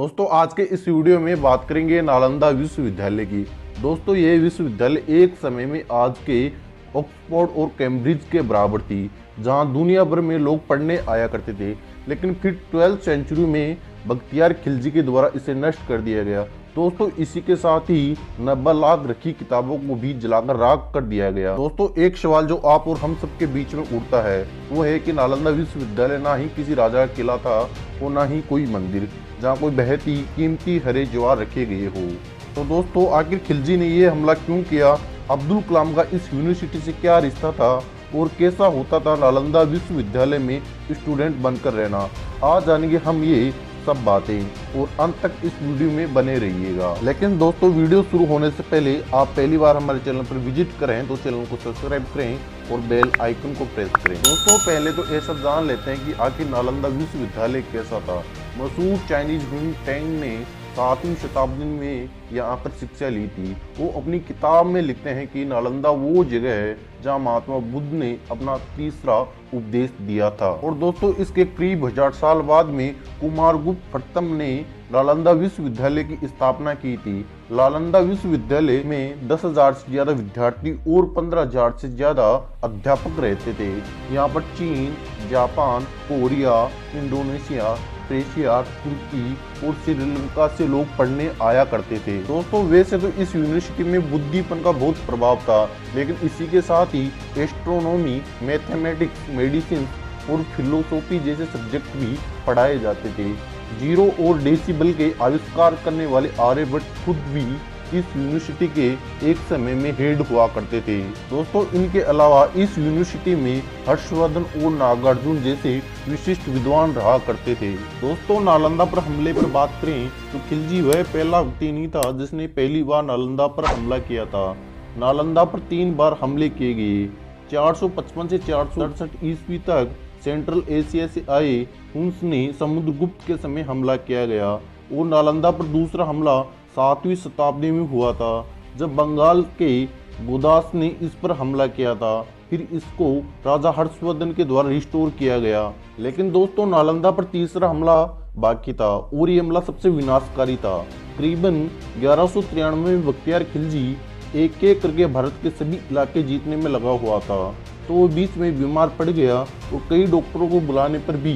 दोस्तों आज के इस वीडियो में बात करेंगे नालंदा विश्वविद्यालय की। दोस्तों ये विश्वविद्यालय एक समय में आज के ऑक्सफोर्ड और कैम्ब्रिज के बराबर थी, जहां दुनिया भर में लोग पढ़ने आया करते थे। लेकिन फिर 12वीं सेंचुरी में बख्तियार खिलजी के द्वारा इसे नष्ट कर दिया गया। दोस्तों इसी के साथ ही 90 लाख रखी किताबों को भी जलाकर राख कर दिया गया। दोस्तों एक सवाल जो आप और हम सबके बीच में उठता है वो है कि नालंदा विश्वविद्यालय ना ही किसी राजा का किला था और ना ही कोई मंदिर जहाँ कोई बहुत ही कीमती हरे जवाहर रखे गए हो। तो दोस्तों आखिर खिलजी ने ये हमला क्यों किया, अब्दुल कलाम का इस यूनिवर्सिटी से क्या रिश्ता था और कैसा होता था नालंदा विश्वविद्यालय में स्टूडेंट बनकर रहना, आज जानेंगे हम ये सब बातें और अंत तक इस वीडियो में बने रहिएगा। लेकिन दोस्तों वीडियो शुरू होने से पहले आप पहली बार हमारे चैनल पर विजिट करें तो चैनल को सब्सक्राइब करें और बेल आइकन को प्रेस करें। दोस्तों पहले तो ये सब जान लेते हैं कि आखिर नालंदा विश्वविद्यालय कैसा था। मशहूर चाइनीज हुन टैंग ने 7वीं शताब्दी में यहाँ पर शिक्षा ली थी। वो अपनी किताब में लिखते हैं कि नालंदा वो जगह है जहाँ महात्मा बुद्ध ने अपना तीसरा उपदेश दिया था। और दोस्तों इसके करीब 1000 साल बाद में कुमारगुप्त प्रथम ने नालंदा विश्वविद्यालय की स्थापना की थी। नालंदा विश्वविद्यालय में 10,000 से ज्यादा विद्यार्थी और 15,000 से ज्यादा अध्यापक रहते थे। यहाँ पर चीन, जापान, कोरिया, इंडोनेशिया, एशिया, तुर्की और श्रीलंका से लोग पढ़ने आया करते थे। दोस्तों वैसे तो इस यूनिवर्सिटी में बुद्धिपन का बहुत प्रभाव था, लेकिन इसी के साथ ही एस्ट्रोनॉमी, मैथमेटिक्स, मेडिसिन और फिलोसॉफी जैसे सब्जेक्ट भी पढ़ाए जाते थे। जीरो और डेसिबल के आविष्कार करने वाले आर्यभट्ट खुद भी इस यूनिवर्सिटी के एक समय में हेड हुआ करते थे। दोस्तों इनके अलावा इस यूनिवर्सिटी में हर्षवर्धन और नागार्जुन जैसे विशिष्ट विद्वान रहा करते थे। दोस्तों नालंदा पर हमले पर बात करें तो खिलजी वह पहला व्यक्ति नहीं था जिसने पहली बार नालंदा पर हमला किया था। नालंदा पर 3 बार हमले किए गए। 455 से 468 ईस्वी तक सेंट्रल एशिया से आए हुन्स ने समुद्रगुप्त के समय हमला किया गया और नालंदा पर दूसरा हमला 7वीं शताब्दी में हुआ था, जब बंगाल के गुदास ने इस पर हमला किया था। फिर इसको राजा हर्षवर्धन के द्वारा रिस्टोर किया गया। लेकिन दोस्तों नालंदा पर तीसरा हमला बाकी था और ये हमला सबसे विनाशकारी था। करीबन 1193 में बख्तियार खिलजी एक एक करके भारत के सभी इलाके जीतने में लगा हुआ था, तो वो बीच में बीमार पड़ गया और कई डॉक्टरों को बुलाने पर भी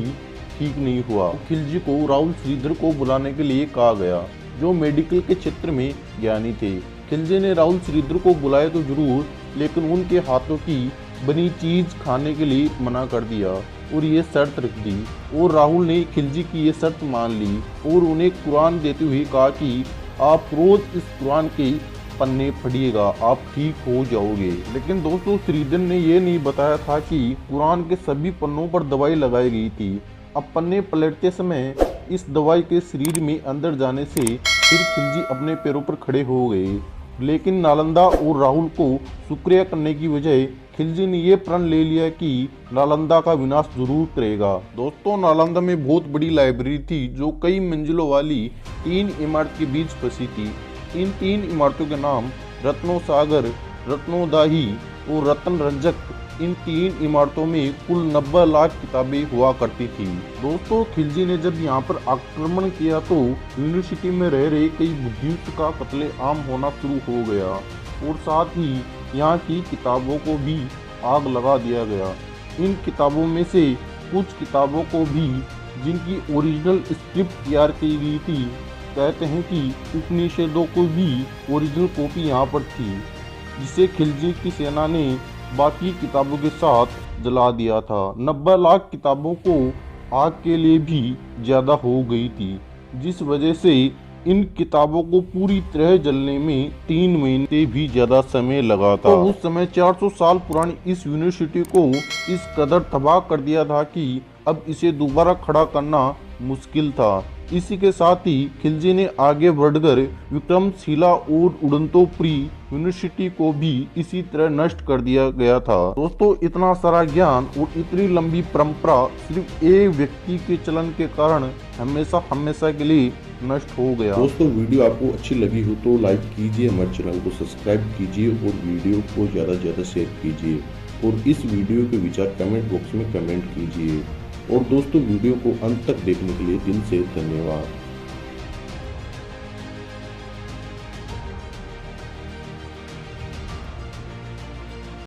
ठीक नहीं हुआ। खिलजी को राहुल श्रीधर को बुलाने के लिए कहा गया, जो मेडिकल के क्षेत्र में ज्ञानी थे। खिलजी ने राहुल श्रीधर को बुलाया तो जरूर, लेकिन उनके हाथों की बनी चीज खाने के लिए मना कर दिया और ये शर्त रख दी। और राहुल ने खिलजी की ये शर्त मान ली और उन्हें कुरान देते हुए कहा कि आप रोज इस कुरान के पन्ने पढ़िएगा, आप ठीक हो जाओगे। लेकिन दोस्तों श्रीधर ने यह नहीं बताया था कि कुरान के सभी पन्नों पर दवाई लगाई गई थी। अब पन्ने पलटते समय इस दवाई के शरीर में अंदर जाने से फिर खिलजी अपने पैरों पर खड़े हो गए। लेकिन नालंदा और राहुल को शुक्रिया करने की बजाय खिलजी ने यह प्रण ले लिया कि नालंदा का विनाश जरूर करेगा। दोस्तों नालंदा में बहुत बड़ी लाइब्रेरी थी जो कई मंजिलों वाली 3 इमारत के बीच बसी थी। इन 3 इमारतों के नाम रत्नोसागर, रत्नोदाही और रत्न रंजक। इन 3 इमारतों में कुल 90 लाख किताबें हुआ करती थी। दोस्तों खिलजी ने जब यहाँ पर आक्रमण किया तो यूनिवर्सिटी में रह रहे कई बुद्धिस्ट का कत्लेआम होना शुरू हो गया और साथ ही यहाँ की किताबों को भी आग लगा दिया गया। इन किताबों में से कुछ किताबों को भी जिनकी ओरिजिनल स्क्रिप्ट तैयार की गई थी, कहते हैं कि उपनिषदों को भी ओरिजिनल कॉपी यहाँ पर थी, जिसे खिलजी की सेना ने बाकी किताबों के साथ जला दिया था। 90 लाख किताबों को आग के लिए भी ज़्यादा हो गई थी, जिस वजह से इन किताबों को पूरी तरह जलने में 3 महीने भी ज़्यादा समय लगा था। तो उस समय 400 साल पुरानी इस यूनिवर्सिटी को इस कदर तबाह कर दिया था कि अब इसे दोबारा खड़ा करना मुश्किल था। इसी के साथ ही खिलजी ने आगे बढ़कर विक्रमशिला और उदंतोपुरी यूनिवर्सिटी को भी इसी तरह नष्ट कर दिया गया था। दोस्तों इतना सारा ज्ञान और इतनी लंबी परंपरा सिर्फ एक व्यक्ति के चलन के कारण हमेशा के लिए नष्ट हो गया। दोस्तों वीडियो आपको अच्छी लगी हो तो लाइक कीजिए, हमारे चैनल को सब्सक्राइब कीजिए और वीडियो को ज़्यादा से ज़्यादा शेयर कीजिए और इस वीडियो के विचार कमेंट बॉक्स में कमेंट कीजिए। और दोस्तों वीडियो को अंत तक देखने के लिए दिल से धन्यवाद।